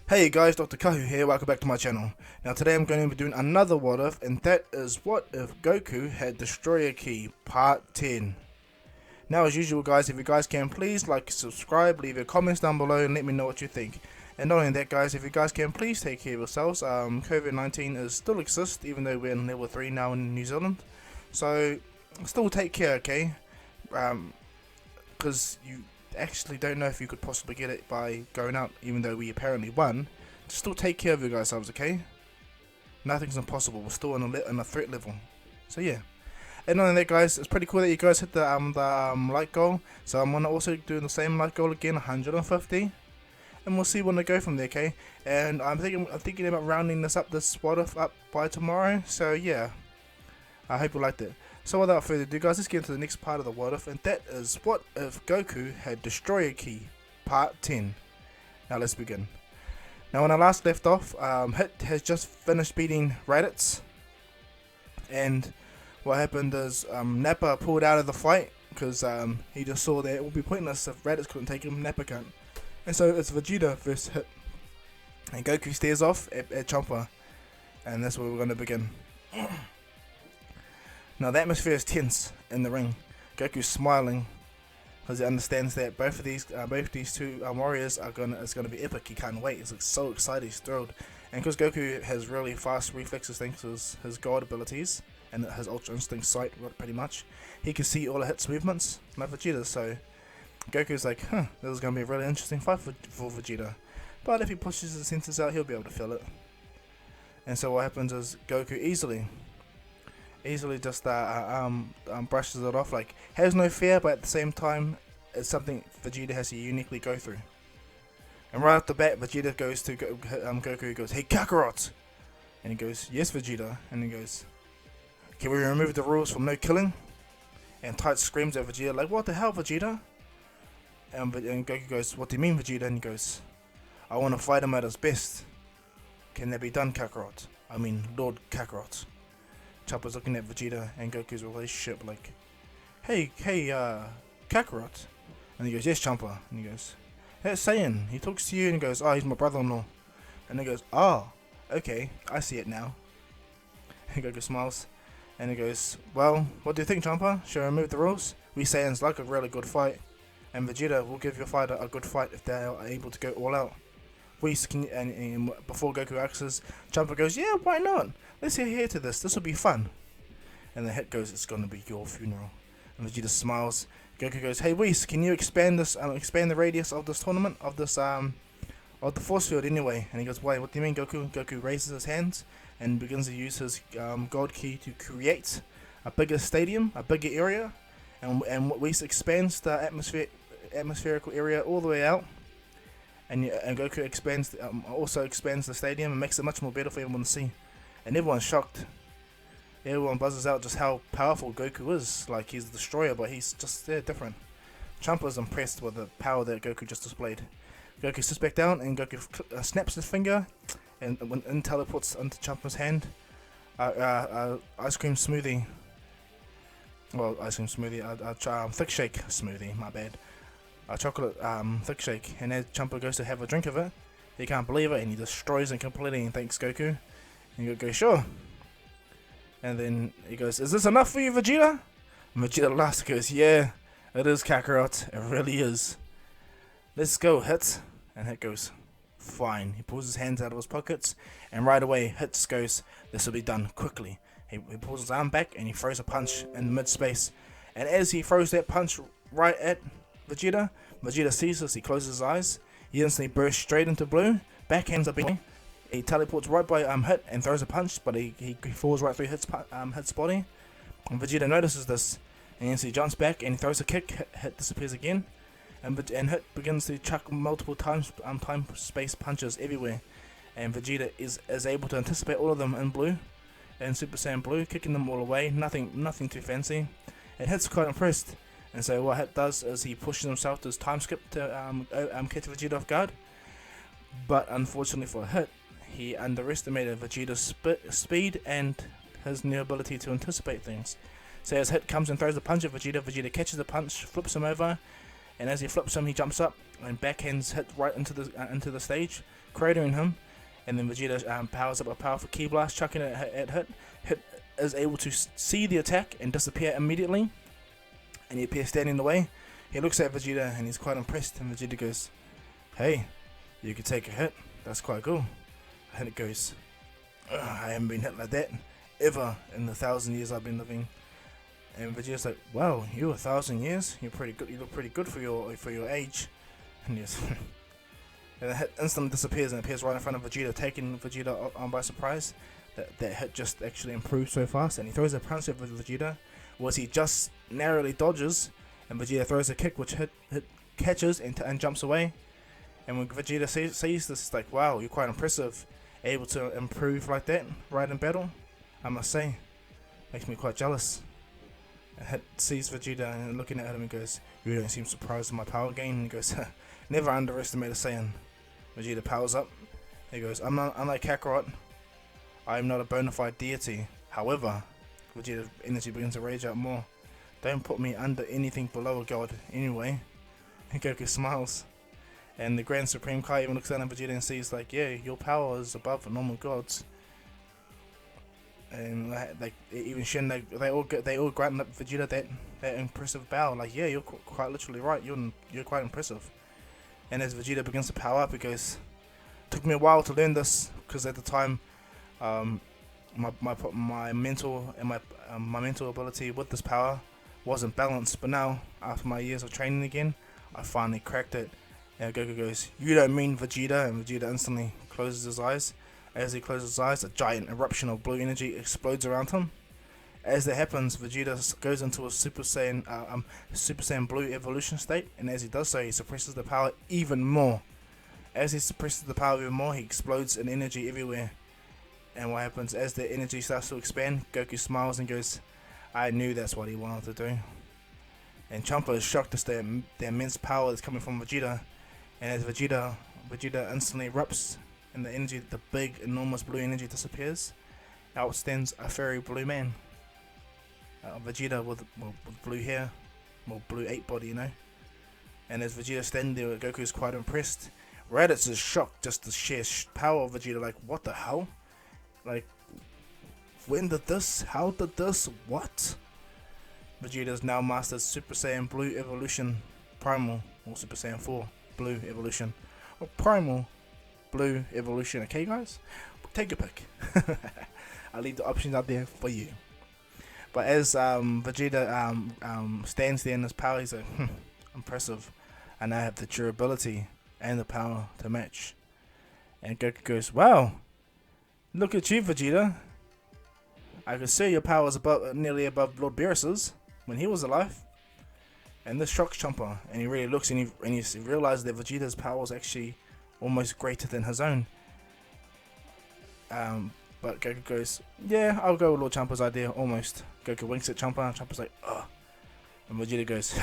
Hey guys, Dr. Kahu here, welcome back to my channel. Now today I'm going to be doing another what if, and that is what if Goku had Destroyer Key Part 10. Now as usual guys, if you guys can please like, subscribe, leave your comments down below and let me know what you think. And not only that guys, if you guys can please take care of yourselves. COVID-19 is still exists even though we're in level 3 now in New Zealand. So still take care, okay? Because you actually don't know if you could possibly get it by going out, even though we apparently won. Just still take care of yourselves, okay? Nothing's impossible. We're still on a threat level. So yeah. And on that guys, it's pretty cool that you guys hit the like goal. So I'm gonna also do the same like goal again, 150, and we'll see when I go from there, okay? And I'm thinking about rounding this what if up by tomorrow. So yeah, I hope you liked it. So without further ado guys, let's get into the next part of the what if, and that is what if Goku had Destroyer Key Part 10. Now let's begin. Now when I last left off, Hit has just finished beating Raditz, and what happened is Nappa pulled out of the fight because he just saw that it would be pointless if Raditz couldn't take him, Nappa can't. And so it's Vegeta versus Hit, and Goku stares off at Chomper, and that's where we're going to begin. Now the atmosphere is tense in the ring. Goku's smiling because he understands that both these two warriors it's gonna be epic. He can't wait. He's like so excited. He's thrilled, and because Goku has really fast reflexes thanks to his God abilities and his Ultra Instinct sight, pretty much, he can see all of Hit's movements like Vegeta. So Goku's like, this is gonna be a really interesting fight for Vegeta. But if he pushes his senses out, he'll be able to feel it. And so what happens is Goku easily just brushes it off, like has no fear, but at the same time it's something Vegeta has to uniquely go through. And right off the bat, Vegeta goes to Goku, goes, "Hey Kakarot," and he goes, "Yes Vegeta," and he goes, "Can we remove the rules from no killing?" And Tight screams at Vegeta like, "What the hell Vegeta?" And Goku goes, "What do you mean Vegeta?" And he goes, "I want to fight him at his best. Can that be done Kakarot? I mean Lord Kakarot." Chopper's looking at Vegeta and Goku's relationship like, hey, Kakarot. And he goes, "Yes, Chopper." And he goes, "That's Saiyan. He talks to you," and he goes, "Oh, he's my brother-in-law." And he goes, "Oh, okay, I see it now." And Goku smiles, and he goes, "Well, what do you think, Chopper? Should I remove the rules? We Saiyans like a really good fight, and Vegeta will give your fighter a good fight if they are able to go all out." And before Goku asks, Chopper goes, "Yeah, why not? Let's adhere to this. This will be fun." And the Hit goes, "It's gonna be your funeral." And Vegeta smiles. Goku goes, "Hey Whis, can you expand the radius of this tournament, of the force field anyway?" And he goes, "Why? What do you mean, Goku?" Goku raises his hands and begins to use his God Key to create a bigger stadium, a bigger area, and Whis expands the atmospherical area all the way out. And Goku also expands the stadium and makes it much more better for everyone to see. And everyone's shocked. Everyone buzzes out just how powerful Goku is. Like, he's the destroyer, but he's just different. Champa's impressed with the power that Goku just displayed. Goku sits back down and Goku snaps his finger and teleports into Champa's hand. Ice cream smoothie. Well, ice cream smoothie. Thick shake smoothie. My bad. A chocolate thick shake, and as Champa goes to have a drink of it, he can't believe it and he destroys it completely and thanks Goku. And Goku goes, "Sure." And then he goes, "Is this enough for you, Vegeta?" And Vegeta laughs and goes, "Yeah, it is, Kakarot. It really is. Let's go, Hit." And Hit goes, "Fine." He pulls his hands out of his pockets, and right away Hit goes, "This will be done quickly." He pulls his arm back and he throws a punch in mid-space. And as he throws that punch right at Vegeta sees this, he closes his eyes, he instantly bursts straight into blue, backhands up in, he teleports right by Hit and throws a punch, but he falls right through Hit's body. And Vegeta notices this, and he jumps back and he throws a kick, Hit disappears again, and Hit begins to chuck multiple time-space punches everywhere, and Vegeta is able to anticipate all of them in blue, and Super Saiyan Blue, kicking them all away, nothing too fancy, and Hit's quite impressed. And so what Hit does is he pushes himself to his time skip to catch Vegeta off guard. But unfortunately for Hit, he underestimated Vegeta's speed and his new ability to anticipate things. So as Hit comes and throws a punch at Vegeta, Vegeta catches the punch, flips him over, and as he flips him, he jumps up and backhands hit right into the stage, cratering him. And then Vegeta powers up a powerful Ki Blast, chucking it at Hit. Hit is able to see the attack and disappear immediately, and he appears standing in the way. He looks at Vegeta and he's quite impressed, and Vegeta goes, "Hey, you could take a hit. That's quite cool." And it goes, "I haven't been hit like that ever in the 1,000 years I've been living." And Vegeta's like, "Wow, you 1,000 years? You're pretty good. You look pretty good for your age." And yes, and the hit instantly disappears and appears right in front of Vegeta, taking Vegeta on by surprise. That hit just actually improved so fast, and he throws a punch at Vegeta, was he just narrowly dodges, and Vegeta throws a kick which hit catches and jumps away. And when Vegeta sees this, it's like, wow, you're quite impressive, able to improve like that right in battle, I must say. Makes me quite jealous. And Hit sees Vegeta and looking at him and goes, "You don't seem surprised at my power gain." And he goes, "Never underestimate a Saiyan." Vegeta powers up. He goes, unlike Kakarot, I am not a bona fide deity. However," Vegeta's energy begins to rage out more, "don't put me under anything below a god anyway." And Goku smiles. And the Grand Supreme Kai even looks down at Vegeta and sees like, "Yeah, your power is above the normal gods." And like even Shin, they all grant Vegeta that impressive bow. Like, "Yeah, you're quite literally right. You're quite impressive." And as Vegeta begins to power up, he goes, "Took me a while to learn this, because at the time, my mental and my mental ability with this power wasn't balanced. But now, after my years of training again, I finally cracked it." And Goku goes, "You don't mean Vegeta?" And Vegeta instantly closes his eyes. As he closes his eyes, a giant eruption of blue energy explodes around him. As that happens, Vegeta goes into a Super Saiyan Blue evolution state, and as he does so, he suppresses the power even more. As he suppresses the power even more, he explodes in energy everywhere. And what happens, as the energy starts to expand, Goku smiles and goes, "I knew that's what he wanted to do." And Champa is shocked at the immense power that's coming from Vegeta. And as Vegeta instantly erupts, and the big, enormous blue energy disappears, out stands a fairy blue man. Vegeta with blue hair, blue ape body, you know. And as Vegeta standing there, Goku is quite impressed. Raditz is shocked just the sheer power of Vegeta. Like, what the hell? Like, when did this? How did this? What? Vegeta's now mastered Super Saiyan Blue Evolution Primal, or Super Saiyan 4 Blue Evolution, or Primal Blue Evolution. Okay, guys? Take your pick. I'll leave the options out there for you. But as Vegeta stands there in his power, he's like, impressive. And I have the durability and the power to match. And Goku goes, "Wow, look at you, Vegeta. I can see your power is nearly above Lord Beerus's when he was alive." And this shocks Champa, and he really looks and he realizes that Vegeta's power is actually almost greater than his own. But Goku goes, "Yeah, I'll go with Lord Champa's idea, almost." Goku winks at Champa, and Champa's like, "Ugh." And Vegeta goes,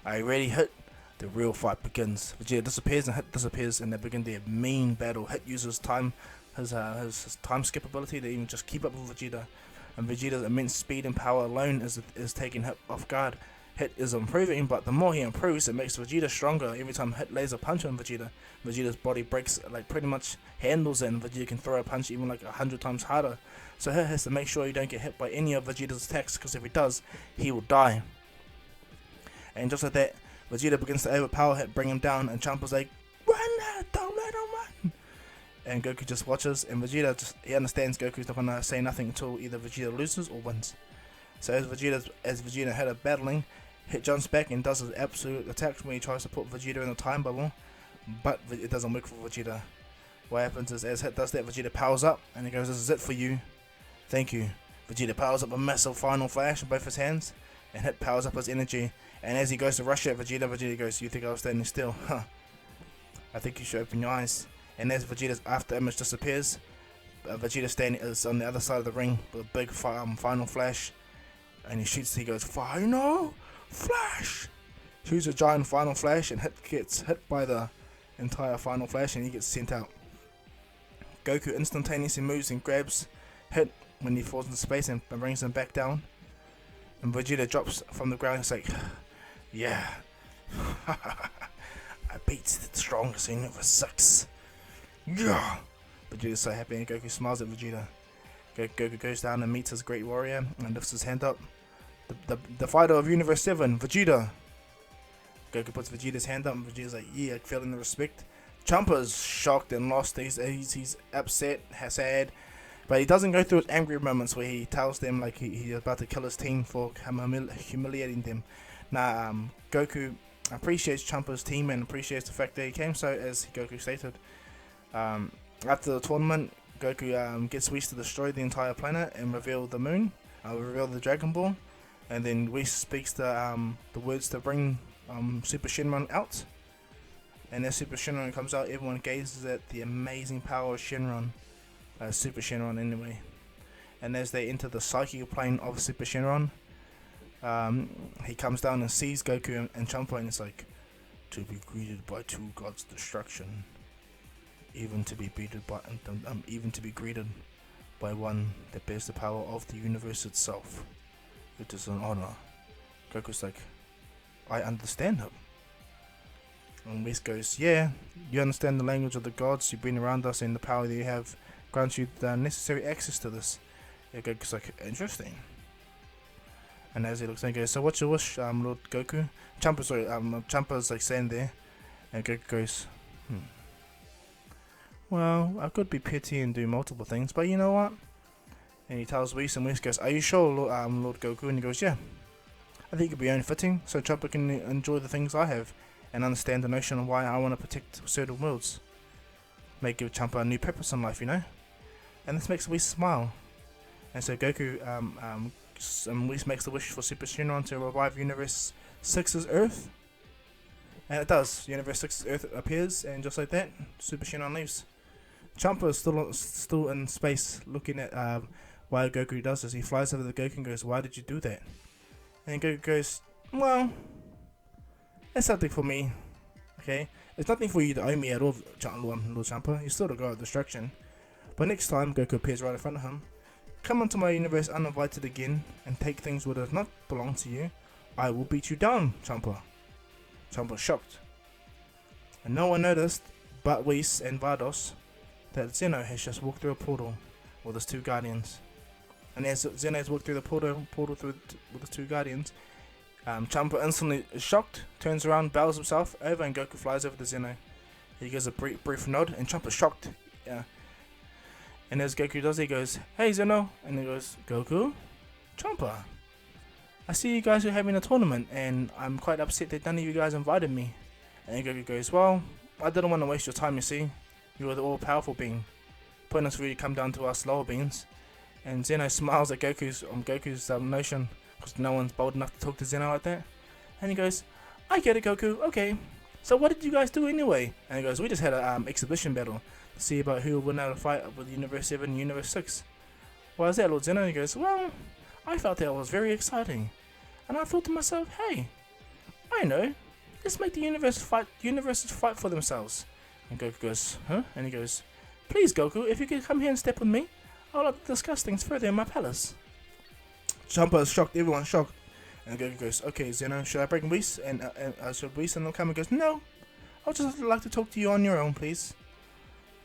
"I already hit." The real fight begins. Vegeta disappears and Hit disappears, and they begin their mean battle. Hit uses his time skip ability to even just keep up with Vegeta, and Vegeta's immense speed and power alone is taking Hit off guard. Hit is improving, but the more he improves, it makes Vegeta stronger. Every time Hit lays a punch on Vegeta, Vegeta's body breaks, like pretty much handles it, and Vegeta can throw a punch even like 100 times harder. So Hit has to make sure he don't get hit by any of Vegeta's attacks, because if he does, he will die. And just like that, Vegeta begins to overpower Hit, bring him down, and Champa's like, "Run, don't let him run." And Goku just watches, and Vegeta he understands Goku's not gonna say nothing until either Vegeta loses or wins. So as Vegeta and Hit are battling, Hit jumps back and does his absolute attack when he tries to put Vegeta in a time bubble, but it doesn't work for Vegeta. What happens is, as Hit does that, Vegeta powers up, and he goes, "This is it for you. Thank you." Vegeta powers up a massive final flash in both his hands, and Hit powers up his energy. And as he goes to rush at Vegeta goes, "You think I was standing still? Huh. I think you should open your eyes." And as Vegeta's after image disappears, Vegeta is on the other side of the ring with a big final flash, and he goes, "Final flash!" Shoots a giant final flash, and Hit gets hit by the entire final flash, and he gets sent out. Goku instantaneously moves and grabs Hit when he falls into space and brings him back down. And Vegeta drops from the ground. He's like, "Yeah, I beat the strongest in Universe 6. Yeah! Vegeta's so happy and Goku smiles at Vegeta. Goku goes down and meets his great warrior and lifts his hand up. The fighter of Universe 7, Vegeta. Goku puts Vegeta's hand up and Vegeta's like, yeah, feeling the respect. Champa's shocked and lost. He's upset, sad. But he doesn't go through his angry moments where he tells them like he's about to kill his team for humiliating them. Nah, Goku appreciates Champa's team and appreciates the fact that he came so, as Goku stated. After the tournament, Goku gets Whis to destroy the entire planet and reveal the moon, reveal the Dragon Ball, and then Whis speaks the words to bring Super Shenron out. And as Super Shenron comes out, everyone gazes at the amazing power of Shenron. Super Shenron anyway. And as they enter the psychic plane of Super Shenron, he comes down and sees Goku and Champa, and it's like, to be greeted by two gods' destruction, even to be greeted by one that bears the power of the universe itself. It is an honor. Goku's like, I understand him. And Whis goes, yeah, you understand the language of the gods, you've been around us, and the power that you have grants you the necessary access to this. Yeah, Goku's like, interesting. And as he looks at him, he goes, so what's your wish, Lord Goku? Champa's like saying there, and Goku goes, well, I could be petty and do multiple things, but you know what? And he tells Whis, and Whis goes, are you sure, Lord Goku? And he goes, yeah. I think it'd be only fitting, so Champa can enjoy the things I have, and understand the notion of why I want to protect certain worlds. May give Champa a new purpose in life, you know? And this makes Whis smile. And so Goku, Whis makes the wish for Super Shenron to revive Universe 6's Earth. And it does. Universe 6's Earth appears, and just like that, Super Shenron leaves. Champa is still in space, looking at why Goku does this. He flies over the Goku and goes, why did you do that? And Goku goes, well, it's something for me, okay? It's nothing for you to owe me at all, Lord Champa. You're still the god of destruction. But next time Goku appears right in front of him, come onto my universe uninvited again and take things that does not belong to you. I will beat you down, Champa. Champa's shocked. And no one noticed but Whis and Vados that Zeno has just walked through a portal with his two guardians. And as Zeno has walked through the portal with his two guardians, Champa instantly is shocked, turns around, bows himself over, and Goku flies over to Zeno. He gives a brief nod, and Champa's shocked. Yeah. And as Goku does, he goes, hey Zeno, and he goes, Goku? Champa, I see you guys are having a tournament, and I'm quite upset that none of you guys invited me. And Goku goes, well, I didn't want to waste your time, you see. You are the all-powerful being. Pointless really come down to us lower beings. And Zeno smiles at Goku's notion, because no one's bold enough to talk to Zeno like that. And he goes, I get it, Goku, okay. So what did you guys do anyway? And he goes, we just had an exhibition battle to see about who will win out a fight with Universe 7 and Universe 6. Why is that, Lord Zeno? And he goes, well, I felt that was very exciting. And I thought to myself, hey, I know, let's make the universes fight for themselves. And Goku goes, huh? And he goes, please Goku, if you could come here and step with me, I would like to discuss things further in my palace. Champa is shocked, everyone's shocked. And Goku goes, okay Zeno, should I bring Whis? And should Whis and come and goes, no, I would just like to talk to you on your own, please.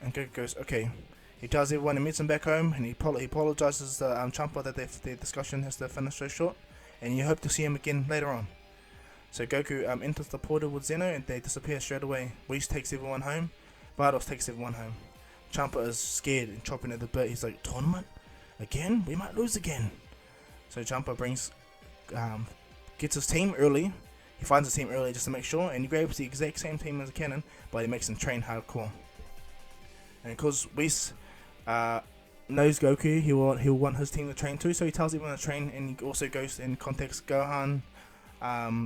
And Goku goes, okay. He tells everyone and meets him back home, and he apologizes to Champa that their discussion has to finish so short, and you hope to see him again later on. So Goku enters the portal with Zeno, and they disappear straight away. Whis takes everyone home. Vados takes everyone home. Champa is scared and chopping at the bit. He's like, tournament? Again? We might lose again. So Champa gets his team early. He finds his team early just to make sure, and he grabs the exact same team as a cannon, but he makes them train hardcore. And because Whis knows Goku, he'll want his team to train too, so he tells everyone to train, and he also goes and contacts Gohan,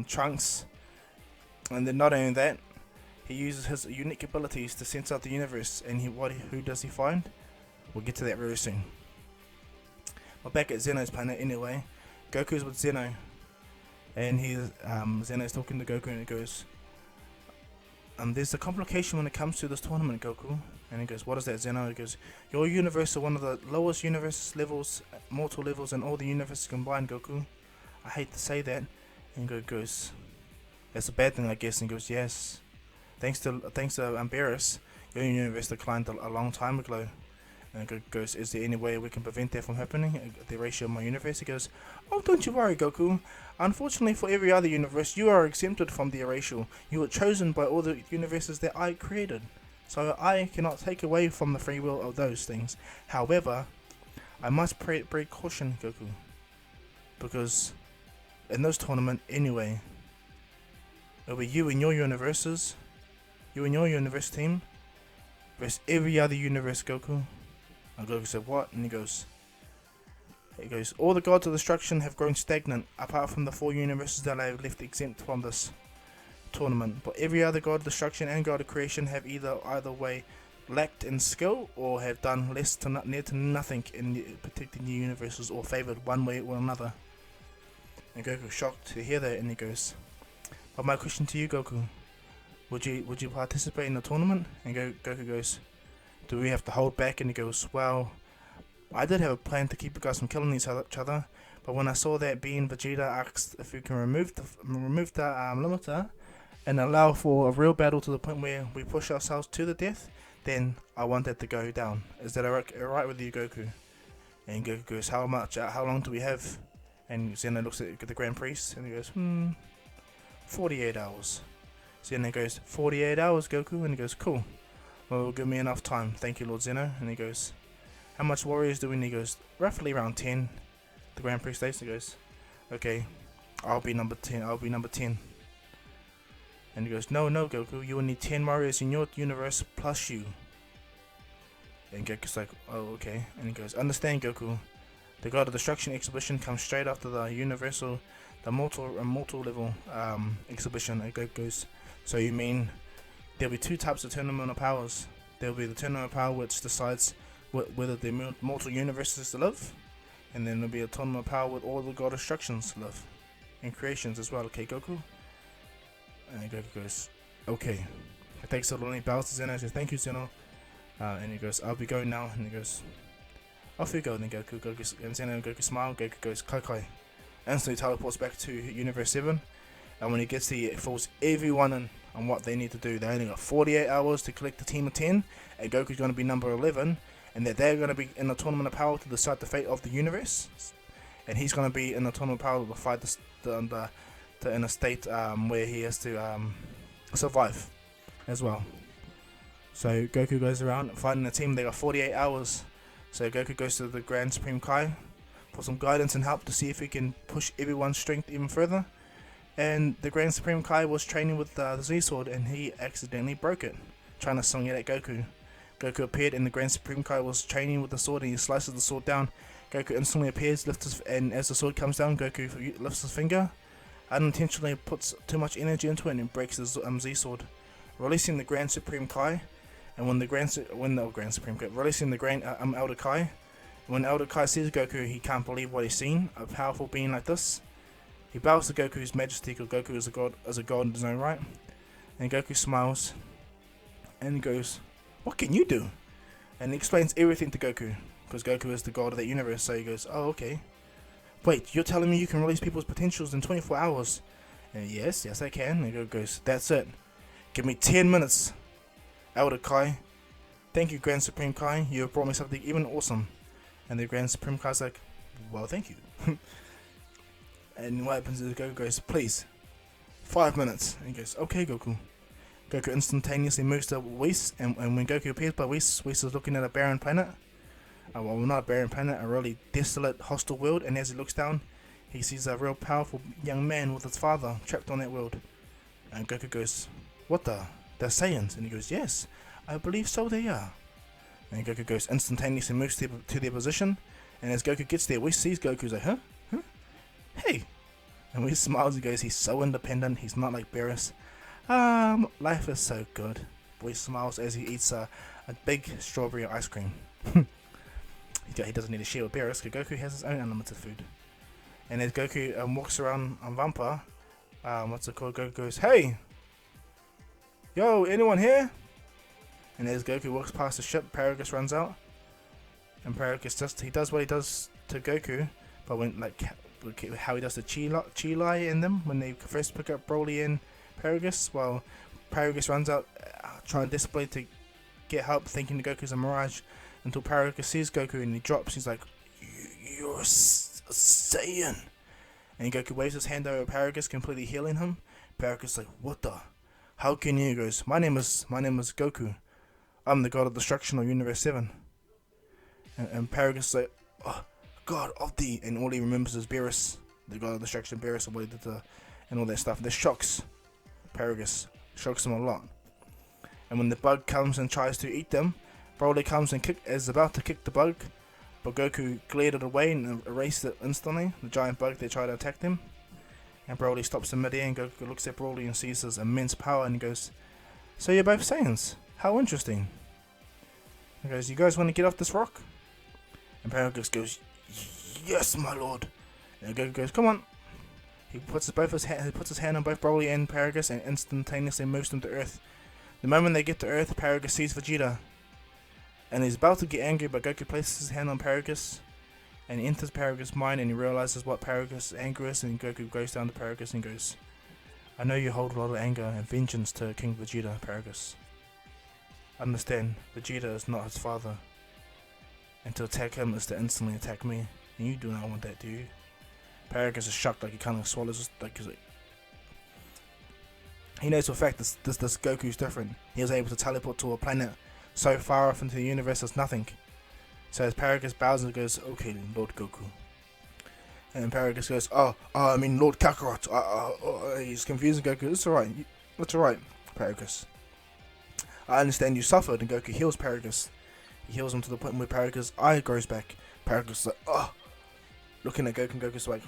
Trunks, and then not only that, he uses his unique abilities to sense out the universe, and who does he find? We'll get to that very soon. Well, back at Zeno's planet anyway, Goku's with Zeno, and Zeno's talking to Goku, and he goes, there's a complication when it comes to this tournament, Goku. And he goes, what is that, Zeno? He goes, your universe is one of the lowest universe levels, mortal levels in all the universes combined, Goku. I hate to say that. And Goku goes, It's a bad thing, I guess. And he goes, yes. Thanks to Barris, your universe declined a long time ago. And Goku goes, is there any way we can prevent that from happening? The erasure of my universe? He goes, oh, don't you worry, Goku. Unfortunately for every other universe, you are exempted from the erasure. You were chosen by all the universes that I created. So I cannot take away from the free will of those things. However, I must break caution, Goku. Because in this tournament, anyway, it'll be you and your universes, you and your universe team, versus every other universe, Goku. And Goku said, what? And he goes, all the gods of destruction have grown stagnant, apart from the 4 universes that I have left exempt from this tournament. But every other god of destruction and god of creation have either way lacked in skill or have done less to near to nothing in protecting the universes or favored one way or another. And Goku shocked to hear that, and he goes, but my question to you, Goku, would you participate in the tournament? And Goku goes, do we have to hold back? And he goes, well, I did have a plan to keep you guys from killing each other, but when I saw that being Vegeta asked if we can remove the limiter and allow for a real battle to the point where we push ourselves to the death, then I want that to go down. Is that alright with you, Goku? And Goku goes, how long do we have? And Zeno looks at the Grand Priest and he goes, 48 hours. Zeno goes, 48 hours, Goku? And he goes, cool. Well, it'll give me enough time. Thank you, Lord Zeno. And he goes, how much warriors do we need? He goes, roughly around 10. The Grand Priest states, he goes, okay, I'll be number 10. And he goes, no, Goku, you will need 10 warriors in your universe plus you. And Goku's like, oh, okay. And he goes, understand, Goku. The God of Destruction exhibition comes straight after the mortal level exhibition. And Goku goes, so you mean there'll be 2 types of tournament of powers? There'll be the tournament of power which decides whether the mortal universes to live, and then there'll be a tournament of power with all the God of Destructions to live, and creations as well. Okay, Goku? And Goku goes, okay. Thanks to Lonely bows to Zeno. He says, thank you, Zeno. And he goes, I'll be going now. And he goes, off you go. And then and Zeno and Goku smile. Goku goes, Kai. Instantly teleports back to Universe 7. And when he gets there, it fools everyone in on what they need to do. They only got 48 hours to collect the team of 10. And Goku's going to be number 11. And that they're going to be in the Tournament of Power to decide the fate of the universe. And he's going to be in the Tournament of Power to fight in a state where he has to survive as well. So Goku goes around fighting the team. They got 48 hours. So Goku goes to the Grand Supreme Kai for some guidance and help to see if he can push everyone's strength even further. And the Grand Supreme Kai was training with the Z-Sword and he accidentally broke it, trying to swing it at Goku. Goku appeared and the Grand Supreme Kai was training with the sword and he slices the sword down. Goku instantly appears, and as the sword comes down, Goku lifts his finger, unintentionally puts too much energy into it and breaks the Z-Sword, releasing the Grand Supreme Kai. And when the Grand Supreme Kai, releasing the Grand Elder Kai, when Elder Kai sees Goku, he can't believe what he's seen, a powerful being like this. He bows to Goku's majesty because Goku is a god in his own right. And Goku smiles and he goes, what can you do? And he explains everything to Goku because Goku is the god of that universe. So he goes, oh, okay. Wait, you're telling me you can release people's potentials in 24 hours? And yes, I can. And Goku goes, that's it. Give me 10 minutes, Elder Kai. Thank you, Grand Supreme Kai. You have brought me something even awesome. And the Grand Supreme Kai's like, well, thank you. And what happens is Goku goes, please, 5 minutes. And he goes, okay, Goku. Goku instantaneously moves to Whis, and when Goku appears by Whis is looking at a barren planet. Well, not a barren planet, a really desolate, hostile world. And as he looks down, he sees a real powerful young man with his father trapped on that world. And Goku goes, what the? They're Saiyans. And he goes, yes, I believe so they are. And Goku goes instantaneously moves to their position. And as Goku gets there, Whis sees Goku's like, huh? Hey. And Whis smiles and goes, he's so independent, he's not like Beerus. Life is so good. Whis smiles as he eats a big strawberry ice cream. He doesn't need to share with Beerus because Goku has his own unlimited food. And as Goku walks around on Vampa, Goku goes, hey! Yo, anyone here? And as Goku walks past the ship, Paragus runs out. And Paragus he does what he does to Goku, but when how he does the Chi in them when they first pick up Broly and Paragus, while Paragus runs out trying desperately to get help, thinking Goku's a mirage, until Paragus sees Goku and he drops. He's like, "You're a Saiyan." And Goku waves his hand over Paragus, completely healing him. Paragus is like, "What the? How can you?" He goes, My name is Goku. I'm the god of destruction of Universe 7. And Paragus is like, "Oh, God of thee," and all he remembers is Beerus, the god of destruction, Beerus, and what he did to, and all that stuff. This shocks Paragus, shocks him a lot. And when the bug comes and tries to eat them, Broly comes and is about to kick the bug, but Goku glared it away and erased it instantly. The giant bug they try to attack them, and Broly stops in midair, and Goku looks at Broly and sees his immense power, and he goes, "So you're both Saiyans? How interesting." He goes, "You guys want to get off this rock?" And Paragus goes, "Yes, my lord." And Goku goes, "Come on." He puts his hand on both Broly and Paragus and instantaneously moves them to Earth. The moment they get to Earth, Paragus sees Vegeta, and he's about to get angry, but Goku places his hand on Paragus, and he enters Paragus' mind, and he realizes what Paragus' anger is, and Goku goes down to Paragus and goes, "I know you hold a lot of anger and vengeance to King Vegeta, Paragus. Understand, Vegeta is not his father, and to attack him is to instantly attack me, and you do not want that, do you?" Paragus is shocked, like he kind of swallows, like he knows for a fact this Goku's different. He was able to teleport to a planet so far off into the universe as nothing. So as Paragus bows and goes, "Okay, Lord Goku." And Paragus goes, I mean Lord Kakarot. He's confusing Goku. It's alright, Paragus. I understand you suffered, and Goku heals Paragus. He heals him to the point where Paragus' eye grows back. Paragus is like, looking at Goku, and Goku's like,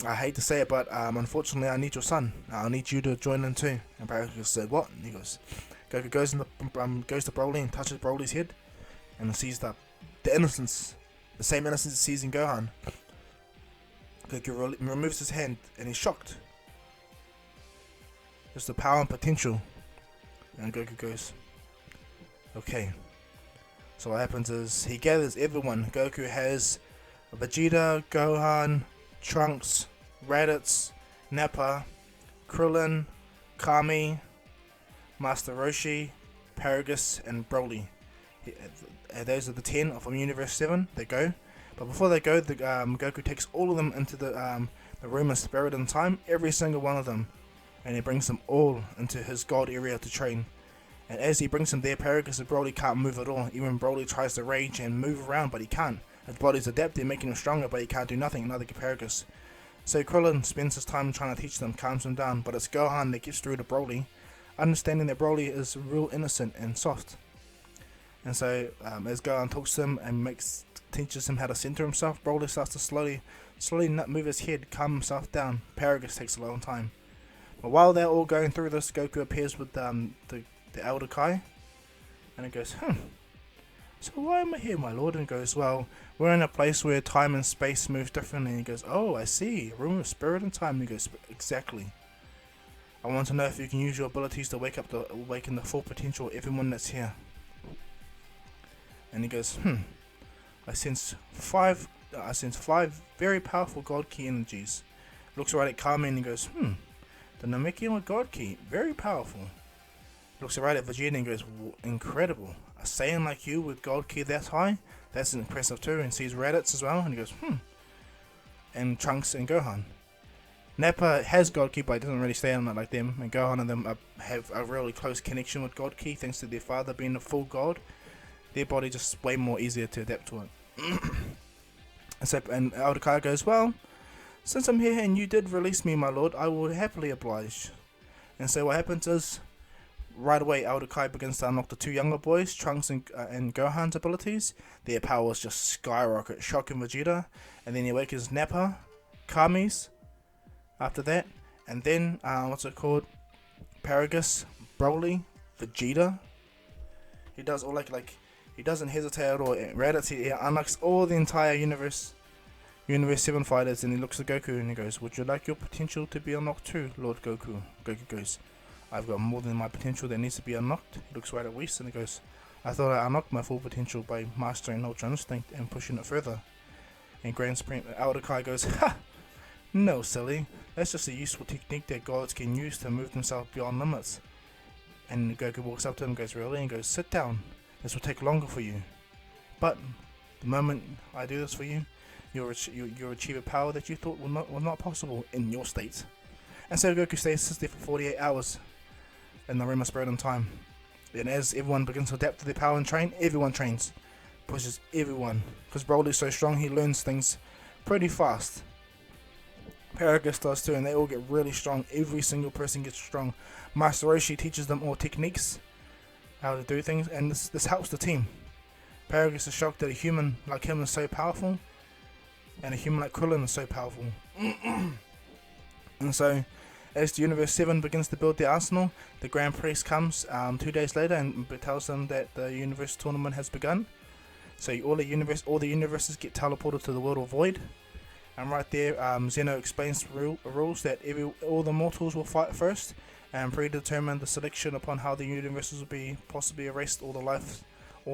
"I hate to say it, but unfortunately I need your son. I need you to join in too." And Paragus said, "What?" And he goes, Goku goes to Broly and touches Broly's head, and sees the innocence, the same innocence he sees in Gohan. Goku removes his hand, and he's shocked. Just the power and potential. And Goku goes, "Okay." So what happens is he gathers everyone. Goku has Vegeta, Gohan, Trunks, Raditz, Nappa, Krillin, Kami, Master Roshi, Paragus, and Broly. Those are the 10 from Universe 7 that go. But before they go, Goku takes all of them into the room of Spirit and Time, every single one of them, and he brings them all into his God area to train. And as he brings them there, Paragus and Broly can't move at all. Even Broly tries to rage and move around, but he can't. His body's adapted, making him stronger, but he can't do nothing, neither can Paragus. So Krillin spends his time trying to teach them, calms them down, but it's Gohan that gets through to Broly, understanding that Broly is real innocent and soft. And so as Gohan talks to him and teaches him how to center himself, Broly starts to slowly move his head, calm himself down. Paragus takes a long time. But while they're all going through this, Goku appears with the Elder Kai, and it goes, "So why am I here, my lord?" And he goes, "Well, we're in a place where time and space move differently." And he goes, "Oh, I see, room of spirit and time." And he goes, "Exactly. I want to know if you can use your abilities to awaken the full potential of everyone that's here." And he goes, I sense five very powerful God Key energies." Looks right at Kami and he goes, "The Namekian God Key, very powerful." Looks right at Vegeta and goes, "Incredible. A Saiyan like you with God Key that high? That's impressive too." And sees Raditz as well, and he goes, And Trunks and Gohan. Nappa has God Key, but he doesn't really stay on it like them. And Gohan and them have a really close connection with God Key, thanks to their father being a full god. Their body just way more easier to adapt to it. And Elder Kai goes, "Well, since I'm here and you did release me, my lord, I will happily oblige." And so what happens is, right away, Elder Kai begins to unlock the two younger boys, Trunks and Gohan's abilities. Their powers just skyrocket, shocking Vegeta. And then he awakens Nappa, Kami's after that. And then, Paragus, Broly, Vegeta. He does all he doesn't hesitate at all. Raditz, he unlocks all the entire Universe 7 fighters, and he looks at Goku and he goes, "Would you like your potential to be unlocked too, Lord Goku?" Goku goes, "I've got more than my potential that needs to be unlocked." He looks right at Whis and he goes, "I thought I unlocked my full potential by mastering Ultra Instinct and pushing it further." And Grand Supreme Elder Kai goes, "Ha! No, silly. That's just a useful technique that gods can use to move themselves beyond limits. And Goku walks up to him and goes, really? And goes, sit down. This will take longer for you. But the moment I do this for you, you'll achieve a power that you thought was not possible in your state. And so Goku sits there for 48 hours in the Realm of Spirit and Time. And as everyone begins to adapt to their power and train, everyone trains. Pushes everyone. Because Broly's so strong, he learns things pretty fast. Paragus does too, and they all get really strong. Every single person gets strong. Master Roshi teaches them all techniques, how to do things, and this helps the team. Paragus is shocked that a human like him is so powerful, and a human like Krillin is so powerful. And so, as the Universe 7 begins to build their arsenal, the Grand Priest comes 2 days later and tells them that the Universe tournament has begun. So all the universes get teleported to the World of Void. And right there, Zeno explains the rules that all the mortals will fight first, and predetermine the selection upon how the universes will be possibly erased, all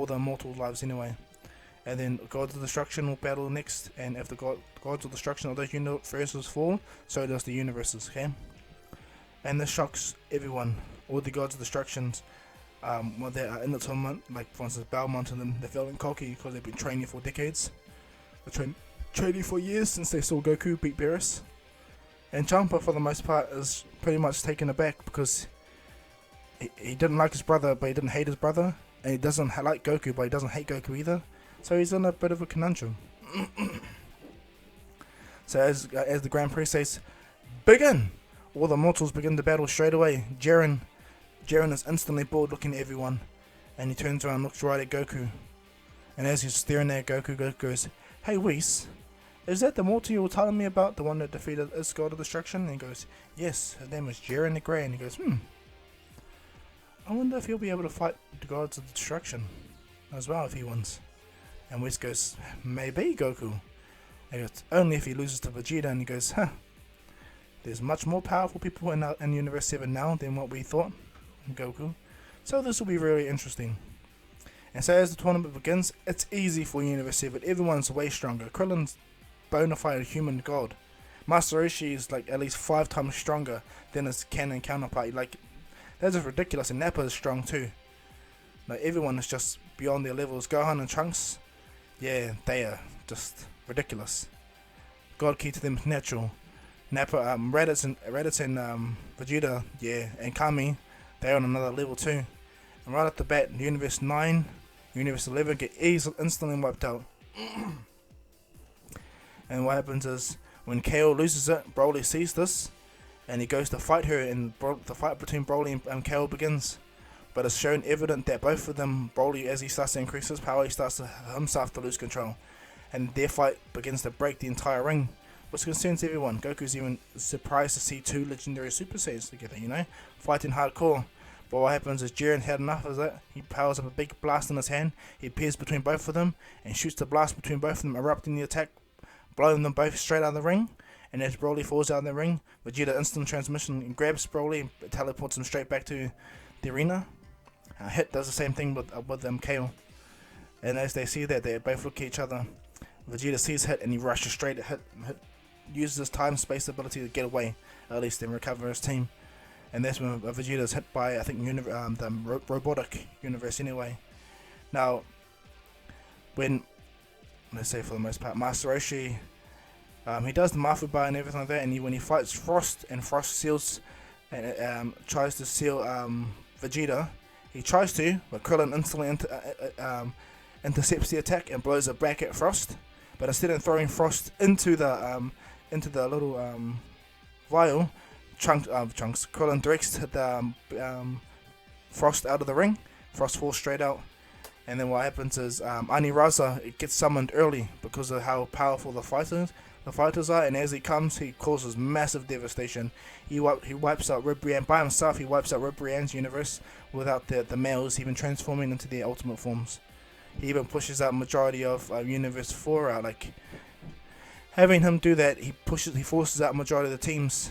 the mortal lives anyway. And then Gods of Destruction will battle next, and if the Gods of Destruction of those universes fall, so does the universes, okay? And this shocks everyone. All the Gods of Destructions, when they are in the tournament, like for instance Belmont and them, they're feeling cocky because they've been training for decades. They're training for years since they saw Goku beat Beerus. And Champa, for the most part, is pretty much taken aback because he didn't like his brother, but he didn't hate his brother. And he doesn't like Goku, but he doesn't hate Goku either. So he's in a bit of a conundrum. So as the Grand Priest says, begin! All the mortals begin to battle straight away. Jiren is instantly bored looking at everyone. And he turns around and looks right at Goku. And as he's staring at Goku, Goku goes, hey Whis, is that the mortal you were telling me about? The one that defeated his God of Destruction? And he goes, yes, his name is Jiren the Grey. And he goes, I wonder if he'll be able to fight the Gods of Destruction as well if he wins. And Whis goes, maybe, Goku. And he goes, only if he loses to Vegeta. And he goes, there's much more powerful people in Universe 7 now than what we thought, Goku. So this will be really interesting. And so as the tournament begins, it's easy for Universe 7. Everyone's way stronger. Krillin's bona fide human god. Master Roshi is like at least 5 times stronger than his canon counterpart. Like, that's just ridiculous. And Nappa is strong too. Like, everyone is just beyond their levels. Gohan and Trunks, yeah, they are just ridiculous. God key to them is natural. Nappa, Raditz and Vegeta, yeah, and Kami, they're on another level too. And right off the bat, Universe 9, Universe 11 get instantly wiped out. And what happens is, when KO loses it, Broly sees this, and he goes to fight her, and the fight between Broly and KO begins. But it's shown evident that both of them, Broly, as he starts to increase his power, he starts to himself to lose control. And their fight begins to break the entire ring, which concerns everyone. Goku's even surprised to see 2 legendary Super Saiyans together, fighting hardcore. But what happens is Jiren had enough of that. He powers up a big blast in his hand. He appears between both of them and shoots the blast between both of them, erupting the attack, blowing them both straight out of the ring. And as Broly falls out of the ring, Vegeta instant transmission grabs Broly and teleports him straight back to the arena. Hit does the same thing with KO. And as they see that, they both look at each other. Vegeta sees Hit and he rushes straight at Hit. Hit uses his time-space ability to get away, at least, and recover his team. And that's when Vegeta is hit by, I think, the robotic universe anyway. Now, when, let's say for the most part, Master Roshi, he does the Mafu Bar and everything like that, and when he fights Frost, and Frost seals, and tries to seal Vegeta, he tries to, but Krillin instantly intercepts the attack and blows it back at Frost. But instead of throwing Frost into the little vial, Krillin directs the Frost out of the ring. Frost falls straight out, and then what happens is Aniraza, it gets summoned early because of how powerful the fighters are, and as he comes, he causes massive devastation. He wipes out Ribrianne by himself. He wipes out Ribrianne's universe without the males even transforming into their ultimate forms. He even pushes out majority of Universe 4 out. Like, having him do that, he forces out majority of the teams.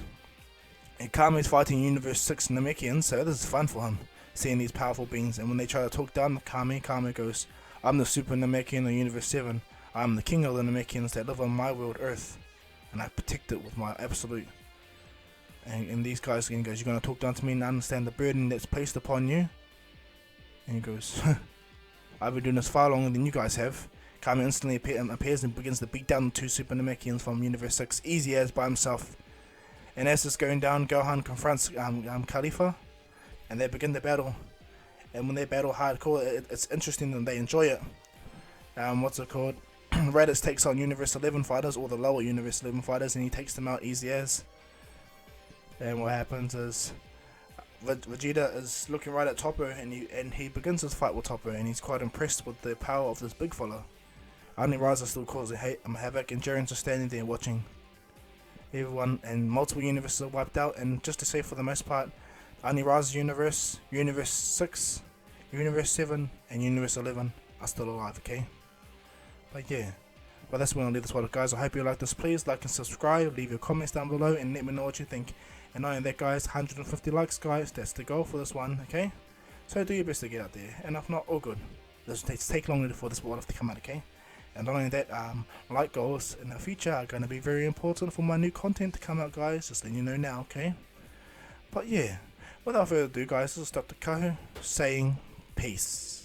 And Kami's fighting Universe 6 Namekians, so this is fun for him, seeing these powerful beings. And when they try to talk down Kami goes, I'm the Super Namekian of Universe 7. I'm the king of the Namekians that live on my world, Earth. and I protect it with my absolute. And these guys again goes, "You're gonna talk down to me and understand the burden that's placed upon you." And he goes, "I've been doing this far longer than you guys have." Kami instantly appears and begins to beat down the two Super Namekians from Universe 6, easy as by himself. And as it's going down, Gohan confronts Khalifa, and they begin the battle. And when they battle hardcore, it's interesting and they enjoy it. What's it called? Raditz takes on Universe 11 fighters, or the lower Universe 11 fighters, and he takes them out easy as. And what happens is Vegeta is looking right at Topper, and he begins his fight with Topper, and he's quite impressed with the power of this big fella. Only Raza still causing havoc, and Jiren's just standing there watching. Everyone and multiple universes are wiped out, and just to say for the most part, only Raza's universe, Universe 6, Universe 7, and Universe 11 are still alive, okay? But yeah, well, that's when I'll leave this one, guys. I hope you like this. Please like and subscribe, leave your comments down below, and let me know what you think. And knowing that, guys, 150 likes, guys, that's the goal for this one, okay? So do your best to get out there, and if not, all good. Let's take longer for this one to come out, okay? And not only that, like goals in the future are going to be very important for my new content to come out, guys. Just letting you know now, okay? But yeah, without further ado, guys, this is Dr. Kahu saying peace.